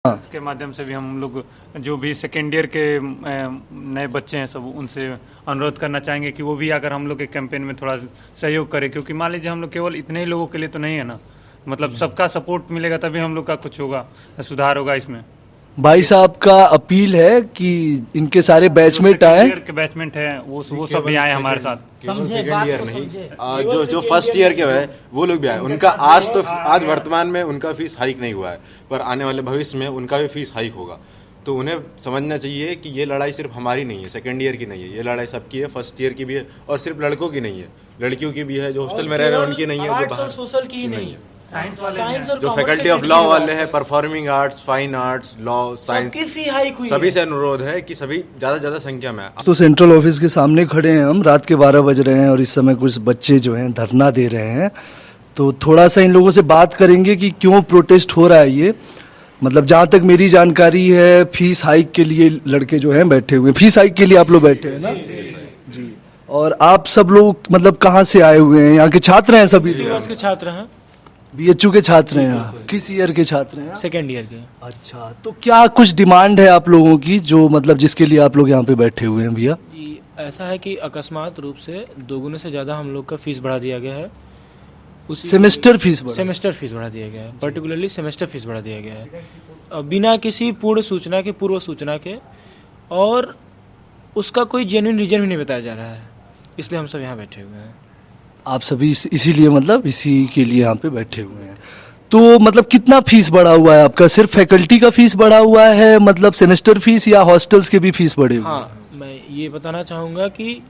इसके माध्यम से भी हम लोग जो भी सेकेंड ईयर के नए बच्चे हैं सब उनसे अनुरोध करना चाहेंगे कि वो भी अगर हम लोग के कैंपेन में थोड़ा सहयोग करें, क्योंकि मान लीजिए हम लोग केवल इतने ही लोगों के लिए तो नहीं है ना, मतलब सबका सपोर्ट मिलेगा तभी हम लोग का कुछ होगा, सुधार होगा इसमें। भाई साहब का अपील है कि इनके सारे बैचमेट आए, ईयर के बैचमेट हैं वो सब भी आए हमारे साथ। सेकेंड ईयर नहीं, जो फर्स्ट ईयर के है वो लोग भी आए। उनका आज वर्तमान में उनका फीस हाइक नहीं हुआ है, पर आने वाले भविष्य में उनका भी फीस हाइक होगा। तो उन्हें समझना चाहिए कि ये लड़ाई सिर्फ हमारी नहीं है, सेकेंड ईयर की नहीं है, ये लड़ाई सबकी है, फर्स्ट ईयर की भी है, और सिर्फ लड़कों की नहीं है, लड़कियों की भी है, जो हॉस्टल में रह रहे हैं उनकी नहीं है, जो बाहर सोशल की नहीं है, साइंस और जो फैकल्टी ऑफ लॉ वाले हैं, performing arts, fine arts, law, science, सबकी फी हाइक हुई सभी से अनुरोध है कि सभी ज्यादा संख्या में आए। तो सेंट्रल ऑफिस के सामने खड़े हैं हम, रात के 12 बज रहे हैं और इस समय कुछ बच्चे जो हैं धरना दे रहे हैं। तो थोड़ा सा इन लोगों से बात करेंगे कि क्यों प्रोटेस्ट हो रहा है ये। मतलब जहाँ तक मेरी जानकारी है, फीस हाइक के लिए लड़के जो हैं बैठे हुए हैं। फीस हाइक के लिए आप लोग बैठे हैं ना जी। और आप सब लोग मतलब कहाँ से आए हुए हैं? यहाँ के छात्र हैं सभी? वर्ष के छात्र हैं, बीएचयू के छात्र हैं। किस ईयर के छात्र हैं? सेकेंड ईयर के। अच्छा, तो क्या कुछ डिमांड है आप लोगों की जो मतलब जिसके लिए आप लोग यहाँ पे बैठे हुए हैं भैया? ऐसा है कि अकस्मात रूप से दोगुने से ज़्यादा हम लोग का फीस बढ़ा दिया गया है। सेमेस्टर फीस बढ़ा दिया गया है, पर्टिकुलरली सेमेस्टर फीस बढ़ा दिया गया है बिना किसी पूर्व सूचना के, और उसका कोई जेन्युइन रीजन भी नहीं बताया जा रहा है, इसलिए हम सब यहाँ बैठे हुए हैं। आप सभी इसीलिए मतलब इसी के लिए यहाँ पे बैठे हुए हैं। तो मतलब कितना फीस बढ़ा हुआ है आपका? सिर्फ फैकल्टी का फीस बढ़ा हुआ है, मतलब सेमेस्टर फीस, या हॉस्टल्स के भी फीस बढ़े हुए हैं? हाँ, मैं ये बताना चाहूँगा कि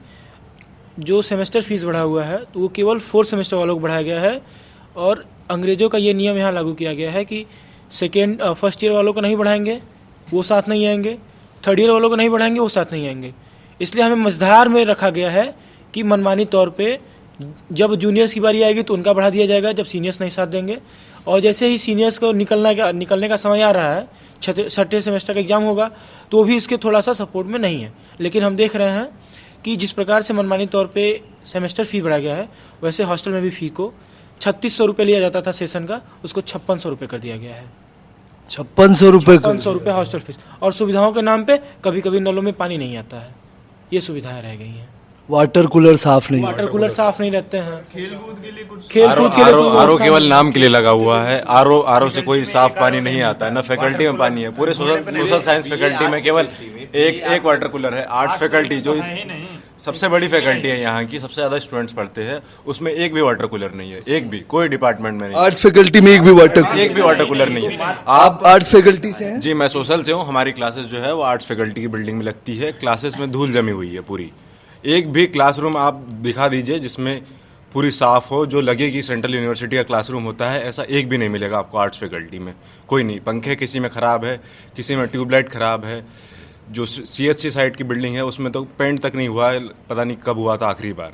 जो सेमेस्टर फीस बढ़ा हुआ है तो वो केवल 4th सेमेस्टर वालों को बढ़ाया गया है, और अंग्रेज़ों का ये नियम यहाँ लागू किया गया है कि फर्स्ट ईयर वालों को नहीं बढ़ाएंगे, वो साथ नहीं आएंगे, थर्ड ईयर वालों को नहीं बढ़ाएंगे, वो साथ नहीं आएंगे। इसलिए हमें मझधार में रखा गया है कि मनमानी तौर पे जब जूनियर्स की बारी आएगी तो उनका बढ़ा दिया जाएगा, जब सीनियर्स नहीं साथ देंगे। और जैसे ही सीनियर्स को निकलने का समय आ रहा है, छठे सेमेस्टर का एग्जाम होगा, तो वो भी इसके थोड़ा सा सपोर्ट में नहीं है। लेकिन हम देख रहे हैं कि जिस प्रकार से मनमानी तौर पे सेमेस्टर फी बढ़ा गया है, वैसे हॉस्टल में भी फी को 3600 रुपये लिया जाता था सेशन का, उसको 5600 रुपये कर दिया गया है। 5600 रुपये? 5600 रुपये हॉस्टल फीस। और सुविधाओं के नाम पे कभी कभी नलों में पानी नहीं आता है, ये सुविधाएं रह गई हैं। वाटर कूलर साफ नहीं रहते हैं। खेलकूद के लिए आरओ केवल नाम के लिए लगा हुआ है। आरओ से कोई साफ पानी नहीं आता है, ना फैकल्टी में पानी है। पूरे सोशल साइंस फैकल्टी में केवल एक वाटर कूलर है। आर्ट्स फैकल्टी जो सबसे बड़ी फैकल्टी है यहाँ की, सबसे ज्यादा स्टूडेंट्स पढ़ते हैं, उसमें एक भी वाटर कूलर नहीं है, एक भी, कोई डिपार्टमेंट में नहीं। आर्ट्स फैकल्टी में एक भी वाटर कूलर नहीं है। आप आर्ट्स फैकल्टी से हैं? जी, मैं सोशल से हूँ। हमारी क्लासेस जो है वो आर्ट्स फैकल्टी की बिल्डिंग में लगती है। क्लासेस में धूल जमी हुई है पूरी। एक भी क्लासरूम आप दिखा दीजिए जिसमें पूरी साफ हो, जो लगे कि सेंट्रल यूनिवर्सिटी का क्लासरूम होता है, ऐसा एक भी नहीं मिलेगा आपको आर्ट्स फैकल्टी में। कोई नहीं, पंखे किसी में ख़राब है, किसी में ट्यूबलाइट ख़राब है। जो सीएचसी साइड की बिल्डिंग है उसमें तो पेंट तक नहीं हुआ है, पता नहीं कब हुआ था आखिरी बार।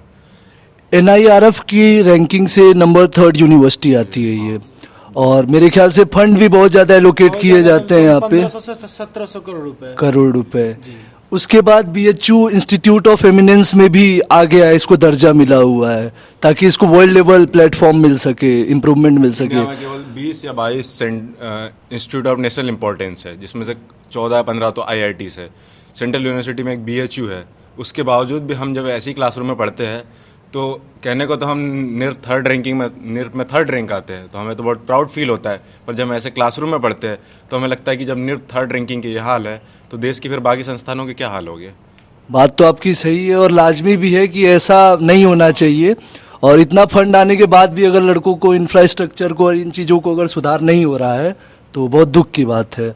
NIRF की रैंकिंग से नंबर 3rd यूनिवर्सिटी आती है ये, और मेरे ख्याल से फंड भी बहुत ज़्यादा एलोकेट किए जाते हैं यहाँ पे, 1700 करोड़ रुपए। उसके बाद BHU इंस्टीट्यूट ऑफ एमिनेंस में भी आ गया है, इसको दर्जा मिला हुआ है ताकि इसको वर्ल्ड लेवल प्लेटफॉर्म मिल सके, इम्प्रूवमेंट मिल सके। केवल 20 या 22 इंस्टीट्यूट ऑफ नेशनल इंपॉर्टेंस है, जिसमें से 14-15 तो IITs है। सेंट्रल यूनिवर्सिटी में एक BHU है। उसके बावजूद भी हम जब ऐसी क्लासरूम में पढ़ते हैं तो कहने को तो हम NIRF 3rd रैंकिंग में, NIRF में 3rd रैंक आते हैं, तो हमें तो बहुत प्राउड फील होता है। पर जब हम ऐसे क्लासरूम में पढ़ते हैं तो हमें लगता है कि जब NIRF 3rd रैंकिंग के ये हाल है तो देश की फिर बाकी संस्थानों के क्या हाल होंगे। बात तो आपकी सही है और लाजमी भी है कि ऐसा नहीं होना चाहिए। और इतना फंड आने के बाद भी अगर लड़कों को इंफ्रास्ट्रक्चर को और इन चीज़ों को अगर सुधार नहीं हो रहा है तो बहुत दुख की बात है।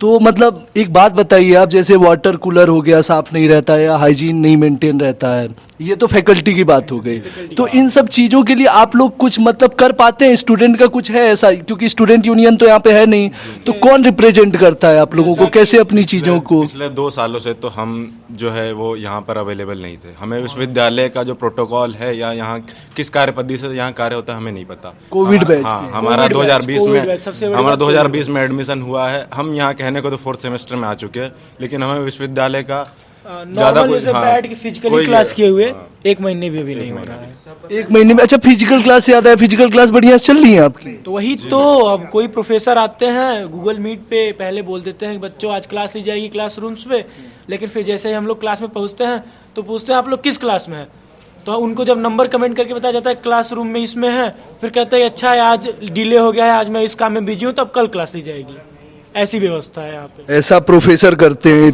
तो मतलब एक बात बताइए आप, जैसे वाटर कूलर हो गया साफ नहीं रहता है या हाइजीन नहीं मेंटेन रहता है, ये तो फैकल्टी की बात हो गई। तो इन सब चीज़ों के लिए आप लोग कुछ मतलब कर पाते हैं? स्टूडेंट का कुछ है ऐसा? क्योंकि स्टूडेंट यूनियन तो यहाँ पे है नहीं, तो कौन रिप्रेजेंट करता है आप लोगों को? कैसे अपनी चीज़ों को? पिछले 2 सालों से तो हम जो है वो यहाँ पर अवेलेबल नहीं थे। हमें विश्वविद्यालय का जो प्रोटोकॉल है या यहाँ किस कार्यपद्धति से यहाँ कार्य होता है हमें नहीं पता। कोविड बैच हाँ, हमारा 2020 में एडमिशन हुआ है। हम यहाँ कहने को तो 4th सेमेस्टर में आ चुके हैं, लेकिन हमें विश्वविद्यालय का नॉर्मल जैसे बैठ के फिजिकली क्लास किए हुए 1 महीने भी अभी नहीं हो रहा है। 1 महीने में? अच्छा, फिजिकल क्लास याद है, फिजिकल क्लास बढ़िया चल रही है आपकी? तो वही तो, अब कोई प्रोफेसर आते हैं गूगल मीट पे, पहले बोल देते हैं कि बच्चों आज क्लास ली जाएगी क्लासरूम्स पे, लेकिन फिर जैसे ही हम लोग क्लास में पहुंचते हैं तो पूछते हैं आप लोग किस क्लास में है, तो उनको जब नंबर कमेंट करके बताया जाता है क्लासरूम में इसमें है, फिर कहते हैं अच्छा है आज डिले हो गया है, आज मैं इस काम में बिजी हूँ, तब कल क्लास ली जाएगी। ऐसी व्यवस्था है यहाँ पे। ऐसा प्रोफेसर करते हैं,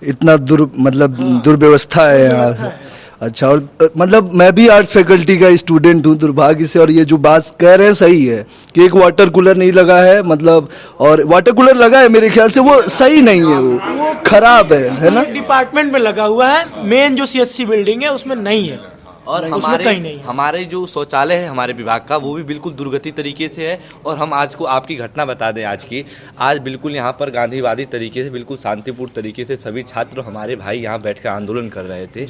इतना दुर्व्यवस्था है यहाँ। अच्छा, और मतलब मैं भी आर्ट्स फैकल्टी का स्टूडेंट हूँ दुर्भाग्य से, और ये जो बात कह रहे हैं सही है कि एक वाटर कूलर नहीं लगा है, मतलब, और वाटर कूलर लगा है मेरे ख्याल से वो सही नहीं है, वो खराब है ना? डिपार्टमेंट में लगा हुआ है, मेन जो सीएचसी बिल्डिंग है उसमें नहीं है, और हमारे जो शौचालय है हमारे विभाग का वो भी बिल्कुल दुर्गति तरीके से है। और हम आज को आपकी घटना बता दें आज बिल्कुल यहाँ पर गांधीवादी तरीके से, बिल्कुल शांतिपूर्ण तरीके से सभी छात्र हमारे भाई यहाँ बैठकर आंदोलन कर रहे थे,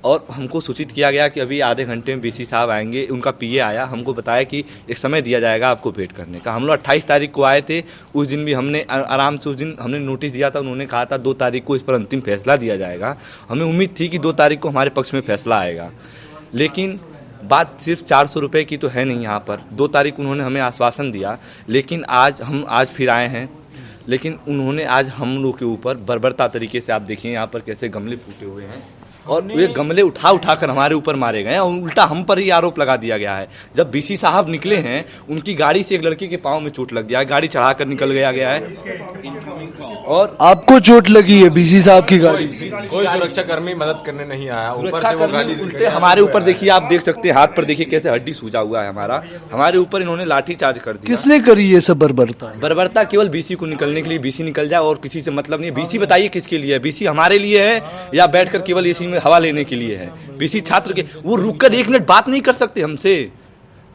और हमको सूचित किया गया कि अभी आधे घंटे में बीसी साहब आएंगे। उनका पीए आया, हमको बताया कि एक समय दिया जाएगा आपको भेंट करने का। हम लोग 28 तारीख को आए थे, उस दिन भी हमने आराम से, उस दिन हमने नोटिस दिया था, उन्होंने कहा था 2 तारीख को इस पर अंतिम फैसला दिया जाएगा। हमें उम्मीद थी कि 2 तारीख को हमारे पक्ष में फैसला आएगा, लेकिन बात सिर्फ 400 रुपये की तो है नहीं। यहाँ पर 2 तारीख उन्होंने हमें आश्वासन दिया, लेकिन आज फिर आए हैं, लेकिन उन्होंने आज हम लोग के ऊपर बर्बरता तरीके से, आप देखिए यहाँ पर कैसे गमले फूटे हुए हैं, और ये गमले उठा कर हमारे ऊपर मारे गए हैं, और उल्टा हम पर ही आरोप लगा दिया गया है। जब बीसी साहब निकले हैं, उनकी गाड़ी से एक लड़के के पाँव में चोट लग गया है, गाड़ी चढ़ाकर निकल गया है। और आपको चोट लगी है बीसी साहब की गाड़ी? कोई सुरक्षा कर्मी मदद करने नहीं आया, ऊपर से वो गाड़ी उल्टे हमारे ऊपर देखिए, आप देख सकते हैं हाथ पर देखिए कैसे हड्डी सूजा हुआ है हमारे ऊपर इन्होंने लाठी चार्ज कर दिया। किसने करी ये सब बर्बरता? केवल बीसी को निकलने के लिए, बीसी निकल जाए और किसी से मतलब नहीं। बीसी बताइए किसके लिए है? बीसी हमारे लिए है या बैठकर केवल इसी में हवा लेने के लिए है? बीसी छात्र के, वो रुककर 1 मिनट बात नहीं कर सकते हमसे।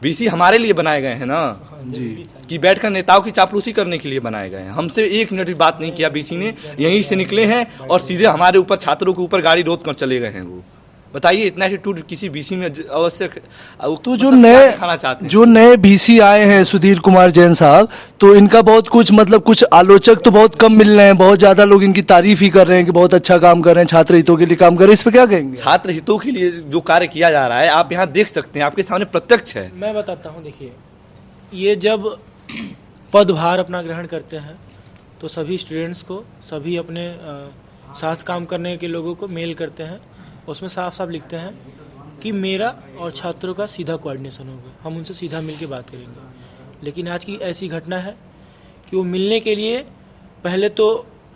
बीसी हमारे लिए बनाए गए हैं ना जी, कि बैठकर नेताओं की चापलूसी करने के लिए बनाए गए हैं। हमसे 1 मिनट भी बात नहीं किया बीसी ने, यहीं से निकले हैं और सीधे हमारे ऊपर, छात्रों के ऊपर गाड़ी रोक कर चले गए हैं। वो बताइए, इतना एटीट्यूड किसी बीसी में आवश्यक? तो जो नए बीसी आए हैं सुधीर कुमार जैन साहब, तो इनका बहुत कुछ, मतलब कुछ आलोचक तो बहुत कम मिल रहे हैं, बहुत ज्यादा लोग इनकी तारीफ ही कर रहे हैं कि बहुत अच्छा काम कर रहे हैं, छात्र हितों के लिए काम कर रहे हैं। इस पे क्या कहेंगे? छात्र हितों के लिए जो कार्य किया जा रहा है आप यहाँ देख सकते हैं, आपके सामने प्रत्यक्ष है। मैं बताता हूँ, देखिए, ये जब पदभार अपना ग्रहण करते हैं तो सभी स्टूडेंट्स को, सभी अपने साथ काम करने के लोगों को मेल करते हैं, उसमें साफ साफ लिखते हैं कि मेरा और छात्रों का सीधा कोऑर्डिनेशन होगा, हम उनसे सीधा मिलकर बात करेंगे। लेकिन आज की ऐसी घटना है कि वो मिलने के लिए पहले तो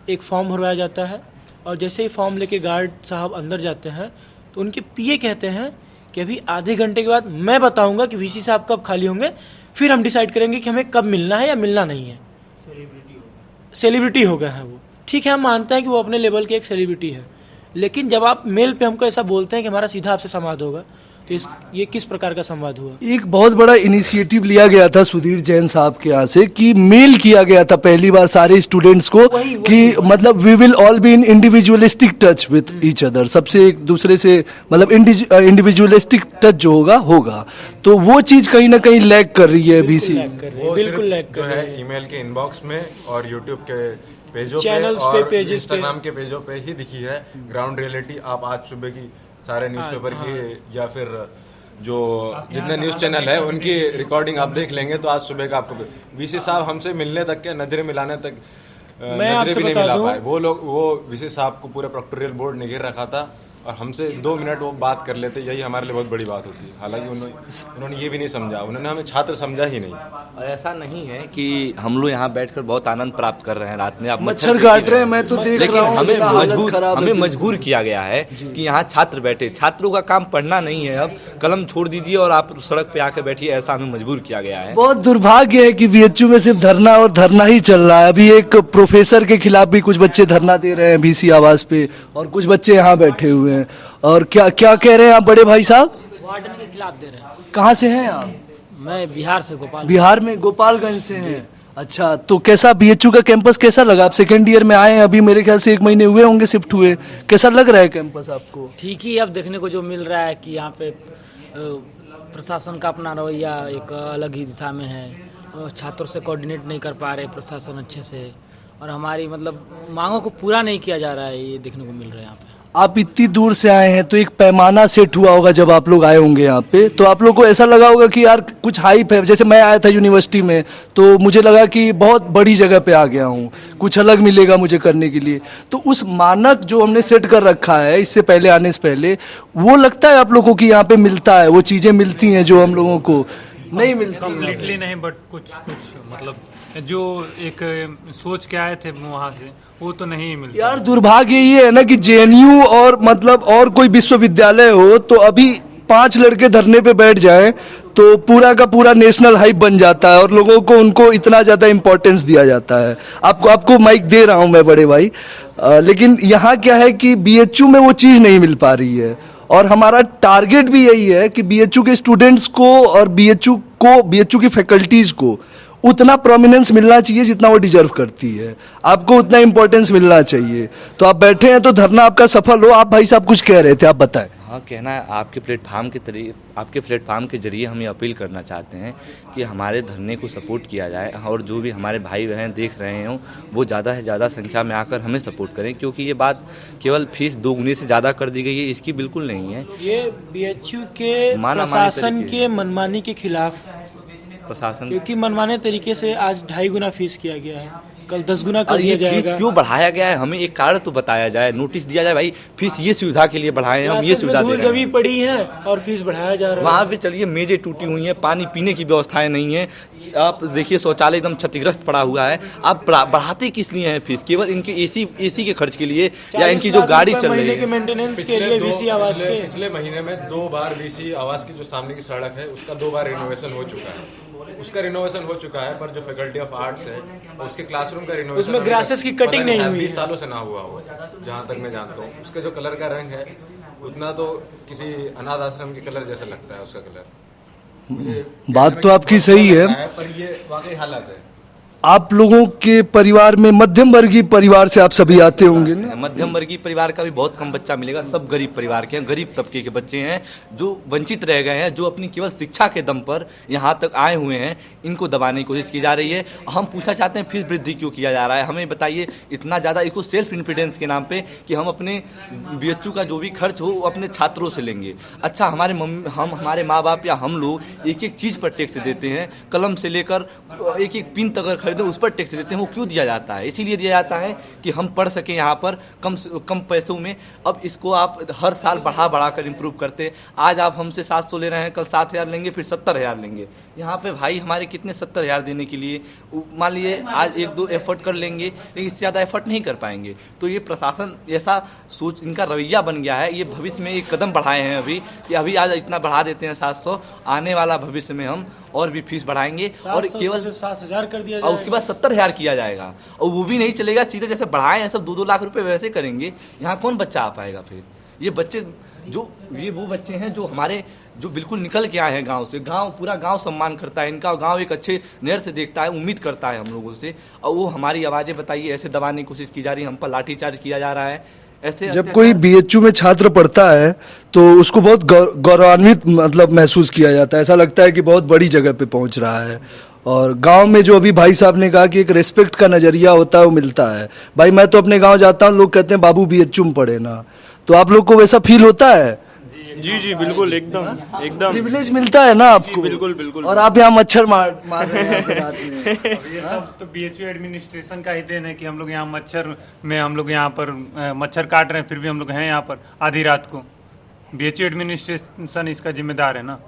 एक फॉर्म भरवाया जाता है, और जैसे ही फॉर्म लेके गार्ड साहब अंदर जाते हैं तो उनके पीए कहते हैं कि अभी आधे घंटे के बाद मैं बताऊंगा कि वीसी साहब कब खाली होंगे, फिर हम डिसाइड करेंगे कि हमें कब मिलना है या मिलना नहीं है। सेलिब्रिटी हो गए हैं वो, ठीक है, हम मानते हैं कि वो अपने लेवल के एक सेलिब्रिटी है, लेकिन जब आप मेल पे हमको ऐसा बोलते हैं कि हमारा सीधा आपसे संवाद होगा, तो ये किस प्रकार का संवाद हुआ? एक बहुत बड़ा इनिशिएटिव लिया गया था सुधीर जैन साहब के यहाँ से कि मेल किया गया था पहली बार सारे स्टूडेंट्स को कि मतलब we will all be in individualistic touch with each other, सबसे एक दूसरे से मतलब इंडिविजुअलिस्टिक टच जो होगा। तो वो चीज कहीं ना कहीं लैग कर रही है बीसी, बिल्कुल लैग कर रही है। ईमेल के इनबॉक्स में और यूट्यूब के पेजों चैनल्स पे, पेजेस पे, इंस्टाग्राम के पेजों पे ही दिखी है। ग्राउंड रियलिटी आप आज सुबह की सारे न्यूज़पेपर की या फिर जो जितने न्यूज़ चैनल है उनकी रिकॉर्डिंग आप देख लेंगे तो आज सुबह का आपको वीसी साहब हमसे मिलने तक के, नजरें मिलाने तक नजरें भी नहीं मिला पाए। वो लोग, वो वीसी साहब को पूरे प्रोक्टोरियल बोर्ड ने घेर रखा था और हमसे 2 मिनट वो बात कर लेते, यही हमारे लिए बहुत बड़ी बात होती है। हालांकि उन्होंने ये भी नहीं समझा, उन्होंने हमें छात्र समझा ही नहीं। और ऐसा नहीं है कि हम लोग यहाँ बैठकर बहुत आनंद प्राप्त कर रहे हैं, रात में आप मच्छर काट रहे हैं, मैं तो देख रहा हूं, हमें मजबूर किया गया है कि यहाँ छात्र बैठे। छात्रों का काम पढ़ना नहीं है, अब कलम छोड़ दीजिए और आप सड़क पे आकर बैठिए, ऐसा हमें मजबूर किया गया है। बहुत दुर्भाग्य है कि बीएचयू में सिर्फ धरना और धरना ही चल रहा है। अभी एक प्रोफेसर के खिलाफ भी कुछ बच्चे धरना दे रहे हैं बीसी आवास पे, और कुछ बच्चे यहाँ बैठे हुए हैं। और क्या क्या कह रहे हैं आप बड़े भाई साहब? वार्डन के खिलाफ दे रहे हैं। कहाँ से हैं आप? मैं बिहार से, बिहार में गोपालगंज से हैं। अच्छा, तो कैसा बीएचयू का कैंपस कैसा लगा? आप सेकेंड ईयर में आए हैं, अभी मेरे ख्याल से 1 महीने हुए होंगे शिफ्ट हुए, कैसा लग रहा है कैंपस आपको? ठीक ही अब देखने को जो मिल रहा है कि यहाँ पे प्रशासन का अपना रवैया एक अलग ही दिशा में है, छात्रों से कोऑर्डिनेट नहीं कर पा रहे प्रशासन अच्छे से, और हमारी मतलब मांगों को पूरा नहीं किया जा रहा है, ये देखने को मिल रहा है यहाँ पे। आप इतनी दूर से आए हैं तो एक पैमाना सेट हुआ होगा जब आप लोग आए होंगे यहाँ पे, तो आप लोग को ऐसा लगा होगा कि यार कुछ हाइप है। जैसे मैं आया था यूनिवर्सिटी में तो मुझे लगा कि बहुत बड़ी जगह पे आ गया हूँ, कुछ अलग मिलेगा मुझे करने के लिए। तो उस मानक जो हमने सेट कर रखा है इससे पहले आने से पहले, वो लगता है आप लोगों को कि यहाँ पे मिलता है, वो चीज़ें मिलती हैं जो हम लोगों को नहीं मिलती? कम्प्लीटली नहीं, बट कुछ मतलब जो एक सोच के आए थे वहाँ से वो तो नहीं मिलता। यार दुर्भाग्य ये है ना कि जेएनयू और मतलब और कोई विश्वविद्यालय हो तो अभी 5 लड़के धरने पे बैठ जाएं तो पूरा का पूरा नेशनल हाइप बन जाता है और लोगों को उनको इतना ज़्यादा इंपॉर्टेंस दिया जाता है। आपको माइक दे रहा हूं मैं बड़े भाई, लेकिन यहाँ क्या है कि बीएचयू में वो चीज़ नहीं मिल पा रही है। और हमारा टारगेट भी यही है कि बीएचयू के स्टूडेंट्स को और बीएचयू की फैकल्टीज़ को उतना प्रोमिनेंस मिलना चाहिए जितना वो डिजर्व करती है, आपको उतना इंपॉर्टेंस मिलना चाहिए। तो आप बैठे हैं तो धरना आपका सफल हो। आप भाई साहब कुछ कह रहे थे, आप बताएं। हाँ, कहना है आपके प्लेटफार्म के जरिए हम ये अपील करना चाहते हैं कि हमारे धरने को सपोर्ट किया जाए और जो भी हमारे भाई बहन देख रहे हों वो ज़्यादा से ज़्यादा संख्या में आकर हमें सपोर्ट करें, क्योंकि ये बात केवल फीस दोगुनी से ज़्यादा कर दी गई है, इसकी बिल्कुल नहीं है। ये बीएचयू के प्रशासन के मनमानी के खिलाफ प्रशासन, क्योंकि मनमाने तरीके से आज 2.5 गुना फीस किया गया है, कल 10 गुना कर दिया जाएगा। क्यों बढ़ाया गया है, हमें एक कारण तो बताया जाए, नोटिस दिया जाए भाई फीस ये सुविधा के लिए बढ़ाए हैं, हम ये सुविधा दे रहे हैं। पड़ी है और फीस बढ़ाया जा रहा है। वहाँ पे चलिए मेजें टूटी हुई हैं, पानी पीने की व्यवस्थाएं नहीं है, आप देखिए शौचालय एकदम क्षतिग्रस्त पड़ा हुआ है। आप बढ़ाते किस लिए हैं फीस? केवल इनके एसी के खर्च के लिए या इनकी जो गाड़ी चल रही है मेंटेनेंस के लिए बीसी आवास के पिछले महीने में 2 बार बीसी आवास की जो सामने की सड़क है उसका 2 बार रिनोवेशन हो चुका है। उसका रिनोवेशन हो चुका है, पर जो फैकल्टी ऑफ आर्ट्स है उसके क्लासरूम का रिनोवेशन उसमें ग्रासेस की कटिंग नहीं हुई, 20 सालों से ना हुआ हो, जहाँ तक मैं जानता हूँ। उसका जो कलर का रंग है उतना तो किसी अनाथ आश्रम के कलर जैसा लगता है उसका कलर। बात तो आपकी सही है, पर ये वाकई हालत है। आप लोगों के परिवार में मध्यम वर्गीय परिवार से आप सभी आते होंगे ना? मध्यम वर्गीय परिवार का भी बहुत कम बच्चा मिलेगा, सब गरीब परिवार के हैं, गरीब तबके के बच्चे हैं जो वंचित रह गए हैं, जो अपनी केवल शिक्षा के दम पर यहाँ तक आए हुए हैं, इनको दबाने की कोशिश की जा रही है। हम पूछना चाहते हैं फीस वृद्धि क्यों किया जा रहा है, हमें बताइए इतना ज़्यादा। इसको सेल्फ इन्फिडेंस के नाम पे कि हम अपने बीएचयू का जो भी खर्च हो वो अपने छात्रों से लेंगे। अच्छा, हमारे माँ बाप या हम लोग एक एक चीज़ पर टैक्स देते हैं, कलम से लेकर एक एक पिन तक खरीदे उस पर टैक्स देते हैं। वो क्यों दिया जाता है? इसीलिए दिया जाता है कि हम पढ़ सकें यहाँ पर कम पैसों में। अब इसको आप हर साल बढ़ा कर इम्प्रूव करते, आज आप हमसे 700 ले रहे हैं, कल 7000 लेंगे, फिर 70,000 लेंगे। यहाँ पे भाई हमारे कितने 70,000 देने के लिए, मान लिए आज 1-2 एफर्ट कर लेंगे, लेकिन इससे ज़्यादा एफर्ट नहीं कर पाएंगे। तो ये प्रशासन ऐसा सोच, इनका रवैया बन गया है। ये भविष्य में एक कदम बढ़ाए हैं अभी आज इतना बढ़ा देते हैं 700, आने वाला भविष्य में हम और भी फीस बढ़ाएंगे और केवल 7,000 कर दिया और उसके बाद 70,000 किया जाएगा। और वो भी नहीं चलेगा, सीधे जैसे बढ़ाए हैं सब 2-2 लाख रुपए वैसे करेंगे। यहाँ कौन बच्चा आ पाएगा? फिर ये बच्चे ये वो बच्चे हैं जो बिल्कुल निकल के आए हैं गांव से। पूरा गांव सम्मान करता है इनका, गांव एक अच्छे नज़र से देखता है, उम्मीद करता है हम लोगों से। और वो हमारी आवाज़ें बताइए ऐसे दबाने की कोशिश की जा रही है, हम पर लाठीचार्ज किया जा रहा है। ऐसे जब कोई बीएचयू में छात्र पढ़ता है तो उसको बहुत गौरवान्वित मतलब महसूस किया जाता है, ऐसा लगता है कि बहुत बड़ी जगह पे पहुंच रहा है। और गांव में जो अभी भाई साहब ने कहा कि एक रिस्पेक्ट का नजरिया होता है वो मिलता है। भाई मैं तो अपने गांव जाता हूं, लोग कहते हैं बाबू बीएचयू में पढ़े ना, तो आप लोग को वैसा फील होता है? जी बिल्कुल, एकदम प्रिविलेज मिलता है ना आपको? बिल्कुल। और आप यहाँ मच्छर मार रहे हैं रात में। ये सब तो बीएचयू एडमिनिस्ट्रेशन का ही देन है कि हम लोग यहाँ मच्छर में हम लोग यहाँ पर मच्छर काट रहे हैं, फिर भी हम लोग हैं यहाँ पर आधी रात को। बीएचयू एडमिनिस्ट्रेशन इसका जिम्मेदार है ना।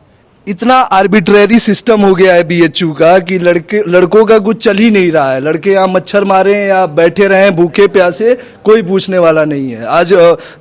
इतना आर्बिट्रेरी सिस्टम हो गया है बीएचयू का कि लड़कों का कुछ चल ही नहीं रहा है। लड़के यहाँ मच्छर मारे या बैठे रहे भूखे प्यासे, कोई पूछने वाला नहीं है। आज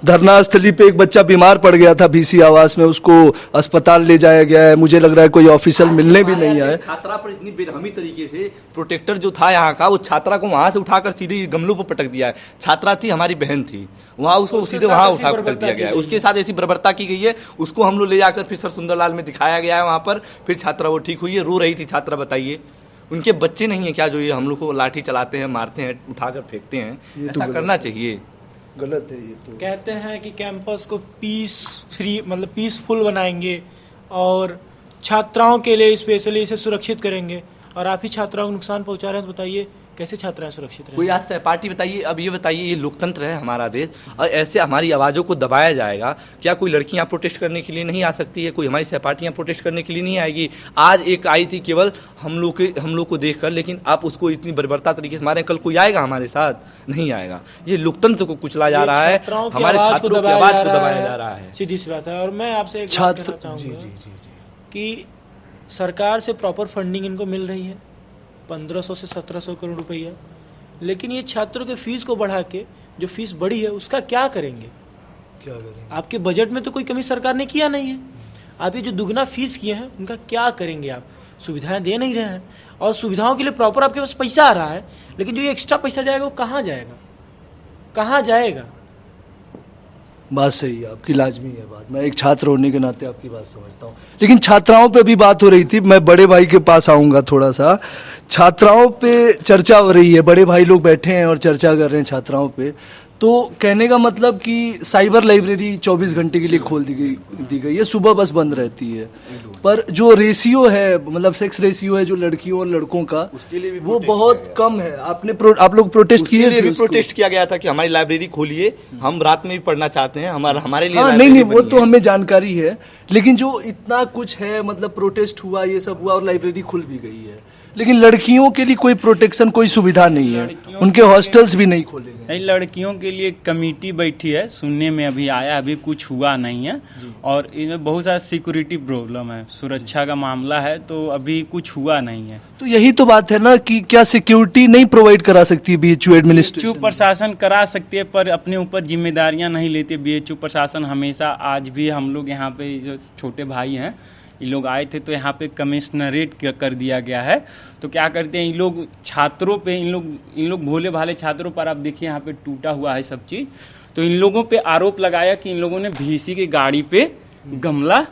धरना स्थली पे एक बच्चा बीमार पड़ गया था बीसी आवास में, उसको अस्पताल ले जाया गया है। मुझे लग रहा है कोई ऑफिशियल मिलने भी नहीं आया। छात्रा पर इतनी बेरहमी तरीके से प्रोटेक्टर जो था यहाँ का, वो छात्रा को वहां से उठाकर सीधे गमलों पर पटक दिया है। छात्रा थी, हमारी बहन थी, वहाँ उसको सीधे वहाँ उठा पटक दिया गया है। उसके साथ ऐसी बर्बरता की गई है, उसको हम लोग ले जाकर फिर सर सुंदरलाल में दिखाया गया है वहाँ पर। फिर छात्रा वो ठीक हुई है, रो रही थी छात्रा। बताइए उनके बच्चे नहीं है क्या जो ये हम लोग को लाठी चलाते हैं, मारते हैं, उठाकर फेंकते हैं? ऐसा करना चाहिए, गलत है ये तो। कहते हैं कि कैंपस को पीसफुल बनाएंगे और छात्राओं के लिए स्पेशली इसे सुरक्षित करेंगे, और आप ही छात्राओं को नुकसान पहुंचा रहे हैं। तो बताइए कैसे छात्राएं सुरक्षित कोई रहेंगे? आज सहपाठी बताइए, अब ये बताइए, ये लोकतंत्र है हमारा देश और ऐसे हमारी आवाज़ों को दबाया जाएगा? क्या कोई लड़कियां प्रोटेस्ट करने के लिए नहीं आ सकती है? कोई हमारी सहपाठियां प्रोटेस्ट करने के लिए नहीं आएगी? आज एक आई थी केवल हम लोग को देखकर, लेकिन आप उसको इतनी बर्बरता तरीके से मारे, कल कोई आएगा हमारे साथ? नहीं आएगा। ये लोकतंत्र को कुचला जा रहा है, छात्राओं की हमारे आवाज़ छात्रों की आवाज़ को दबाया जा रहा है। सीधी सी बात है। और मैं आपसे एक बात छात्र कहना चाहूँगा कि सरकार से प्रॉपर फंडिंग इनको मिल रही है, 1500 से 1700 करोड़ रुपया, लेकिन ये छात्रों के फीस को बढ़ा के जो फीस बढ़ी है उसका क्या करेंगे? क्या करेंगे? आपके बजट में तो कोई कमी सरकार ने किया नहीं है। आप ये जो दुगना फीस किए हैं उनका क्या करेंगे? आप सुविधाएं दे नहीं रहे हैं और सुविधाओं के लिए प्रॉपर आपके पास पैसा आ रहा है, लेकिन जो ये एक्स्ट्रा पैसा जाएगा वो कहाँ जाएगा? कहाँ जाएगा? बात सही है आपकी, लाजमी है बात। मैं एक छात्र होने के नाते आपकी बात समझता हूँ, लेकिन छात्राओं पे भी बात हो रही थी। मैं बड़े भाई के पास आऊँगा थोड़ा सा। छात्राओं पे चर्चा हो रही है, बड़े भाई लोग बैठे हैं और चर्चा कर रहे हैं छात्राओं पे। तो कहने का मतलब कि साइबर लाइब्रेरी 24 घंटे के लिए खोल दी गई है, सुबह बस बंद रहती है। पर जो रेशियो है, मतलब सेक्स रेशियो है जो लड़कियों और लड़कों का, वो बहुत कम है। आप लोग प्रोटेस्ट किए थे? भी प्रोटेस्ट किया गया था कि हमारी लाइब्रेरी खोलिए, हम रात में भी पढ़ना चाहते हैं, हमारे लिए हाँ, नहीं, वो तो हमें जानकारी है, लेकिन जो इतना कुछ है, मतलब प्रोटेस्ट हुआ, ये सब हुआ और लाइब्रेरी खुल भी गई है, लेकिन लड़कियों के लिए कोई प्रोटेक्शन, कोई सुविधा नहीं है, उनके हॉस्टल्स भी नहीं खोले गए। नहीं, लड़कियों के लिए कमेटी बैठी है, सुनने में अभी आया, अभी कुछ हुआ नहीं है। और इनमें बहुत सारा सिक्योरिटी प्रॉब्लम है, सुरक्षा का मामला है, तो अभी कुछ हुआ नहीं है। तो यही तो बात है ना कि क्या सिक्योरिटी नहीं प्रोवाइड करा सकती है बीएचयू एडमिनिस्ट्रेशन? बीएचयू प्रशासन करा सकती है, पर अपने ऊपर जिम्मेदारियां नहीं लेती। बीएचयू प्रशासन हमेशा, आज भी हम लोग यहाँ पे जो छोटे भाई हैं, ये लोग आए थे तो यहाँ पे कमिश्नरेट कर दिया गया है। तो क्या करते हैं ये लोग, छात्रों पे, इन लोग भोले भाले छात्रों पर, आप देखिए यहाँ पे टूटा हुआ है सब चीज़। तो इन लोगों पे आरोप लगाया कि इन लोगों ने VC की गाड़ी पे गमला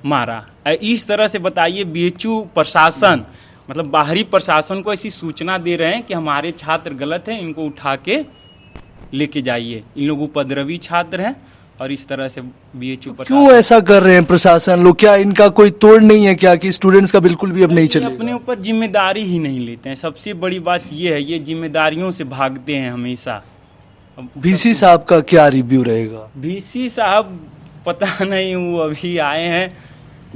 मारा। इस तरह से बताइए, बीएचयू प्रशासन, मतलब बाहरी प्रशासन को ऐसी सूचना दे रहे हैं कि हमारे छात्र गलत हैं, इनको उठा के लेके जाइए। इन लोग उपद्रवी छात्र हैं और इस तरह से बीएचयू क्यों ऐसा कर रहे हैं प्रशासन लोग? क्या इनका कोई तोड़ नहीं है क्या कि स्टूडेंट्स का बिल्कुल भी अब नहीं चलेगा? अपने ऊपर जिम्मेदारी ही नहीं लेते हैं। सबसे बड़ी बात ये है, ये जिम्मेदारियों से भागते हैं हमेशा। VC साहब का क्या रिव्यू रहेगा? VC साहब पता नहीं, वो अभी आए हैं,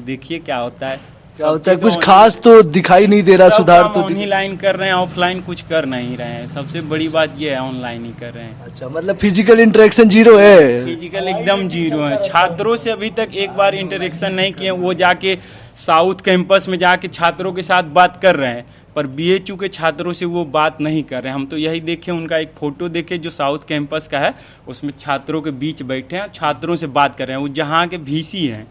देखिए क्या होता है। क्या होता है, कुछ खास तो दिखाई नहीं दे रहा, सुधार तो ऑनलाइन कर रहे हैं, ऑफलाइन कुछ कर नहीं रहे हैं। सबसे बड़ी बात ये है, ऑनलाइन ही कर रहे हैं। अच्छा, मतलब फिजिकल इंटरेक्शन जीरो है? फिजिकल एकदम जीरो है। छात्रों से अभी तक एक बार इंटरेक्शन नहीं किए। वो जाके साउथ कैंपस में जाके छात्रों के साथ बात कर रहे हैं, पर बीएचयू के छात्रों से वो बात नहीं कर रहे हैं। हम तो यही देखे, उनका एक फोटो देखे जो साउथ कैंपस का है, उसमें छात्रों के बीच बैठे हैं, छात्रों से बात कर रहे हैं। वो जहाँ के VC हैं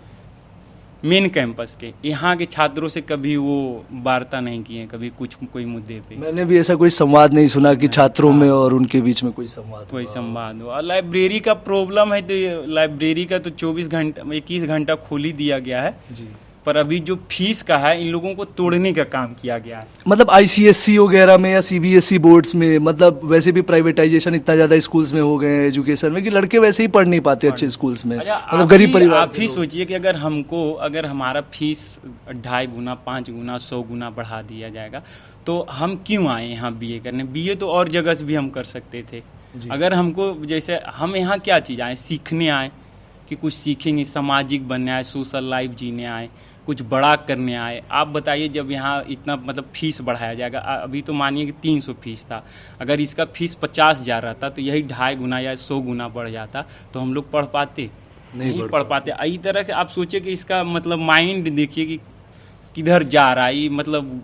मेन कैंपस के, यहाँ के छात्रों से कभी वो वार्ता नहीं किए, कभी कोई मुद्दे पे। मैंने भी ऐसा कोई संवाद नहीं सुना कि छात्रों में और उनके बीच में कोई संवाद हुआ। लाइब्रेरी का प्रॉब्लम है, तो लाइब्रेरी का तो 24 घंटा 21 घंटा खोल ही दिया गया है जी। पर अभी जो फीस का है, इन लोगों को तोड़ने का काम किया गया है। मतलब ICSE वगैरह में या CBSE बोर्ड्स में, मतलब वैसे भी प्राइवेटाइजेशन इतना ज़्यादा स्कूल्स में हो गए हैं एजुकेशन में कि लड़के वैसे ही पढ़ नहीं पाते अच्छे स्कूल्स में, मतलब गरीब परिवार। आप ही सोचिए कि अगर हमारा फीस 2.5 गुना 5 गुना 100 गुना बढ़ा दिया जाएगा, तो हम क्यों आए यहाँ BA करने? BA तो और जगह से भी हम कर सकते थे। अगर हमको, जैसे हम यहाँ क्या चीज़ आए, सीखने आए कि कुछ सीखेंगे, सामाजिक बनने आए, सोशल लाइफ जीने आए, कुछ बड़ा करने आए। आप बताइए, जब यहाँ इतना मतलब फीस बढ़ाया जाएगा, अभी तो मानिए कि 300 फीस था, अगर इसका फीस 50,000 रहता तो यही 2.5 गुना या 100 गुना बढ़ जाता, तो हम लोग पढ़ पाते? नहीं पढ़ पाते। इसी तरह से आप सोचिए कि इसका मतलब माइंड देखिए कि किधर जा रहा है। ये मतलब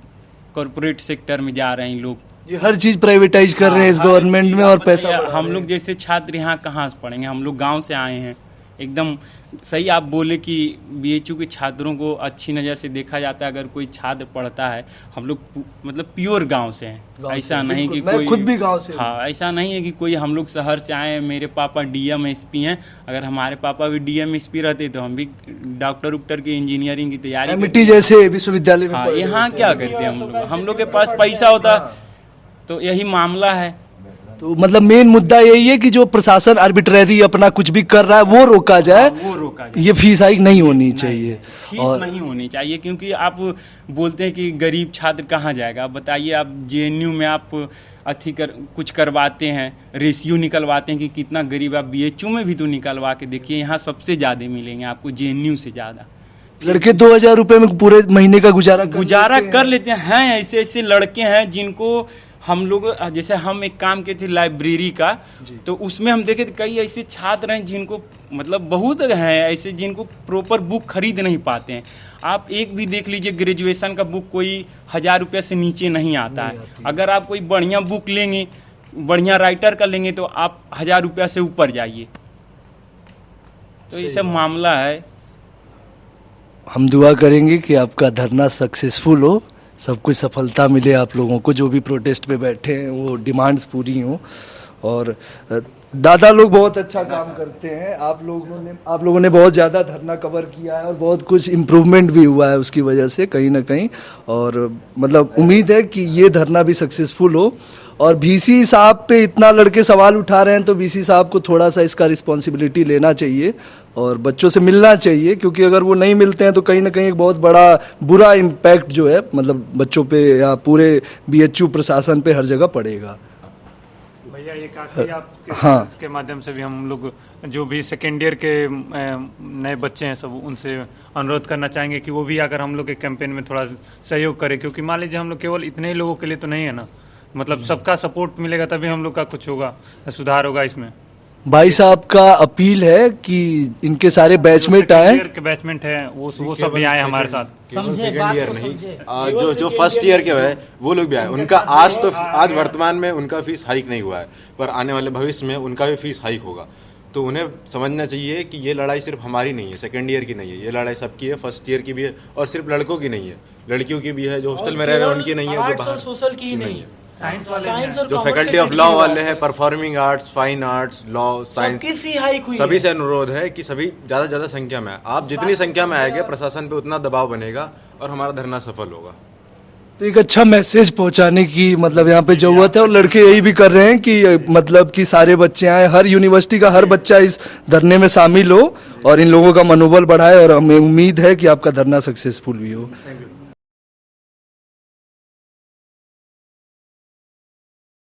कॉरपोरेट सेक्टर में जा रहे हैं लोग, ये हर चीज़ प्राइवेटाइज कर रहे हैं इस गवर्नमेंट में और पैसा। हम लोग जैसे छात्र यहाँ कहाँ से पढ़ेंगे? हम लोग गाँव से आए हैं। एकदम सही आप बोले कि बीएचयू के छात्रों को अच्छी नज़र से देखा जाता है। अगर कोई छात्र पढ़ता है, हम लोग मतलब प्योर गांव से हैं, ऐसा नहीं कि कोई, खुद भी गांव से, हाँ, ऐसा नहीं है कि कोई हम लोग शहर से आए हैं। मेरे पापा DM SP हैं, अगर हमारे पापा भी DM SP रहते तो हम भी डॉक्टर की इंजीनियरिंग की तैयारी MIT जैसे विश्वविद्यालय में। यहाँ क्या करते हैं हम लोग के पास पैसा होता, तो यही मामला है। तो मतलब मेन मुद्दा यही है कि जो प्रशासन आर्बिट्ररी अपना कुछ भी कर रहा है वो रोका जाए, वो रोका जाए। ये फीस हाइक नहीं होनी चाहिए। फीस नहीं होनी चाहिए, क्योंकि आप बोलते हैं कि गरीब छात्र कहाँ जाएगा। आप बताइए, आप जेएनयू में आप कुछ करवाते हैं, रेशियो निकलवाते हैं कि कितना गरीब, आप बीएचयू में भी तो निकलवा के देखिए, यहाँ सबसे ज़्यादा मिलेंगे आपको जेएनयू से ज़्यादा। लड़के 2000 रुपए में पूरे महीने का गुजारा कर लेते हैं। ऐसे ऐसे लड़के हैं जिनको हम लोग, जैसे हम एक काम किए थे लाइब्रेरी का, तो उसमें हम देखे कई ऐसे छात्र हैं जिनको मतलब बहुत हैं ऐसे जिनको प्रॉपर बुक खरीद नहीं पाते हैं। आप एक भी देख लीजिए, ग्रेजुएशन का बुक कोई 1000 रुपये से नीचे नहीं आता है। अगर आप कोई बढ़िया बुक लेंगे, बढ़िया राइटर का लेंगे, तो आप 1000 रुपया से ऊपर जाइए। तो ये सब मामला है। हम दुआ करेंगे कि आपका धरना सक्सेसफुल हो, सब कुछ सफलता मिले आप लोगों को, जो भी प्रोटेस्ट पे बैठे हैं वो डिमांड्स पूरी हों। और दादा लोग बहुत अच्छा काम करते हैं, आप लोगों ने बहुत ज़्यादा धरना कवर किया है और बहुत कुछ इम्प्रूवमेंट भी हुआ है उसकी वजह से कहीं ना कहीं। और मतलब उम्मीद है कि ये धरना भी सक्सेसफुल हो। और वीसी साहब पे इतना लड़के सवाल उठा रहे हैं तो वीसी साहब को थोड़ा सा इसका रिस्पॉन्सिबिलिटी लेना चाहिए और बच्चों से मिलना चाहिए, क्योंकि अगर वो नहीं मिलते हैं तो कहीं ना कहीं एक बहुत बड़ा बुरा इम्पैक्ट जो है मतलब बच्चों पे या पूरे बीएचयू प्रशासन पे हर जगह पड़ेगा। भैया एक आखिरी आपके हाँ। इसके माध्यम से भी हम लोग जो भी सेकेंड ईयर के नए बच्चे हैं सब उनसे अनुरोध करना चाहेंगे कि वो भी आकर हम लोग के कैंपेन में थोड़ा सहयोग करें, क्योंकि मान लीजिए हम लोग केवल इतने ही लोगों के लिए तो नहीं है ना, मतलब सबका सपोर्ट मिलेगा तभी हम लोग का कुछ होगा, सुधार होगा इसमें। भाई साहब का अपील है कि इनके सारे बैचमेट आए, के बैचमेट हैं वो सब भी आए हमारे साथ। समझे बात ईयर को नहीं, समझे। जो फर्स्ट ईयर के है वो लोग भी आए। उनका आज वर्तमान में उनका फीस हाइक नहीं हुआ है, पर आने वाले भविष्य में उनका भी फीस हाइक होगा। तो उन्हें समझना चाहिए कि ये लड़ाई सिर्फ हमारी नहीं है, सेकेंड ईयर की नहीं है, ये लड़ाई सबकी है, फर्स्ट ईयर की भी है, और सिर्फ लड़कों की नहीं है, लड़कियों की भी है, जो हॉस्टल में रह रहे हैं उनकी नहीं है, आर्ट्स और सोशल की ही नहीं है, साइंस और जो फैकल्टी ऑफ लॉ वाले हैं, performing arts, fine arts, law, science, सबकी फी हाइक हुई सभी है। से अनुरोध है कि सभी ज़्यादा से ज़्यादा संख्या में आए। आप जितनी संख्या में आएंगे प्रशासन पे उतना दबाव बनेगा और हमारा धरना सफल होगा। तो एक अच्छा मैसेज पहुंचाने की मतलब यहाँ पे जरूरत है और लड़के यही भी कर रहे हैं कि मतलब कि सारे बच्चे आए, हर यूनिवर्सिटी का हर बच्चा इस धरने में शामिल हो और इन लोगों का मनोबल बढ़ाए। और हमें उम्मीद है कि आपका धरना सक्सेसफुल भी हो।